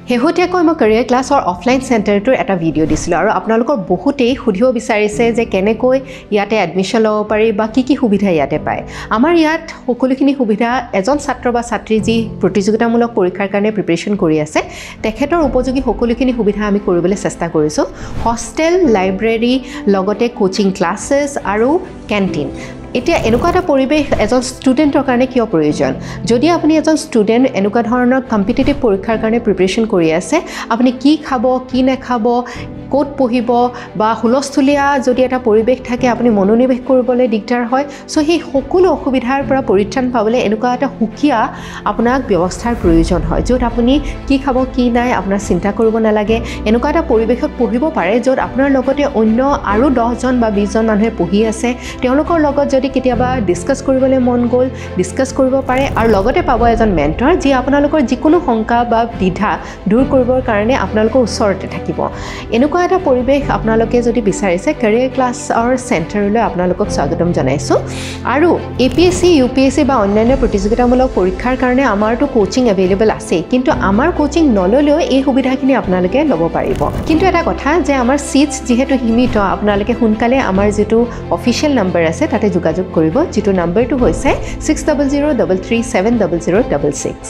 শেহতীয়াকৈ মই কেৰিয়াৰ ক্লাছৰ অফলাইন চেণ্টাৰটোৰ এটা ভিডিঅ' দিছিলোঁ আৰু আপোনালোকৰ বহুতেই সুধিব বিচাৰিছে যে কেনেকৈ ইয়াতে এডমিশ্যন ল'ব পাৰি বা কি সুবিধা ইয়াতে পায়। আমাৰ ইয়াত সকলোখিনি সুবিধা এজন ছাত্ৰ বা ছাত্ৰী যি প্ৰতিযোগিতামূলক পৰীক্ষাৰ কাৰণে প্ৰিপেৰেশ্যন কৰি আছে তেখেতৰ উপযোগী সকলোখিনি সুবিধা আমি কৰিবলৈ চেষ্টা কৰিছোঁ। হোষ্টেল, লাইব্ৰেৰী, লগতে কোচিং ক্লাছেছ আৰু কেণ্টিন। এতিয়া এনেকুৱা এটা পৰিৱেশ এজন ষ্টুডেণ্টৰ কাৰণে কিয় প্ৰয়োজন? যদি আপুনি এজন ষ্টুডেণ্ট এনেকুৱা ধৰণৰ কম্পিটিটিভ পৰীক্ষাৰ কাৰণে প্ৰিপেৰেশ্যন কৰি আছে, আপুনি কি খাব, কি নাখাব, ক'ত পঢ়িব বা হুলস্থুলীয়া যদি এটা পৰিৱেশ থাকে আপুনি মনোনিৱেশ কৰিবলৈ দিগদাৰ হয়। চ' সেই সকলো অসুবিধাৰ পৰা পৰিত্ৰাণ পাবলৈ এনেকুৱা এটা সুকীয়া আপোনাক ব্যৱস্থাৰ প্ৰয়োজন হয়, য'ত আপুনি কি খাব কি নাই আপোনাৰ চিন্তা কৰিব নালাগে। এনেকুৱা এটা পৰিৱেশত পঢ়িব পাৰে য'ত আপোনাৰ লগতে অন্য আৰু 10জন বা 20জন মানুহে পঢ়ি আছে, তেওঁলোকৰ লগত যদি কেতিয়াবা ডিছকাছ কৰিবলৈ মন গ'ল ডিছকাছ কৰিব পাৰে আৰু লগতে পাব এজন মেণ্টৰ যি আপোনালোকৰ যিকোনো শংকা বা দ্বিধা দূৰ কৰিবৰ কাৰণে আপোনালোকৰ ওচৰতে থাকিব। এনেকুৱা এটা পৰিৱেশ আপোনালোকে যদি বিচাৰিছে কেৰিয়াৰ ক্লাছৰ চেণ্টাৰলৈ আপোনালোকক স্বাগতম জনাইছোঁ। আৰু APSC, UPSC বা অন্যান্য প্ৰতিযোগিতামূলক পৰীক্ষাৰ কাৰণে আমাৰতো কোচিং এভেইলেবল আছেই, কিন্তু আমাৰ কোচিং নল'লেও এই সুবিধাখিনি আপোনালোকে ল'ব পাৰিব। কিন্তু এটা কথা যে আমাৰ ছিটছ যিহেতু সীমিত, আপোনালোকে সোনকালে আমাৰ যিটো অফিচিয়েল নম্বৰ আছে তাতে যোগাযোগ কৰিব, যিটো নম্বৰটো হৈছে 6003370066।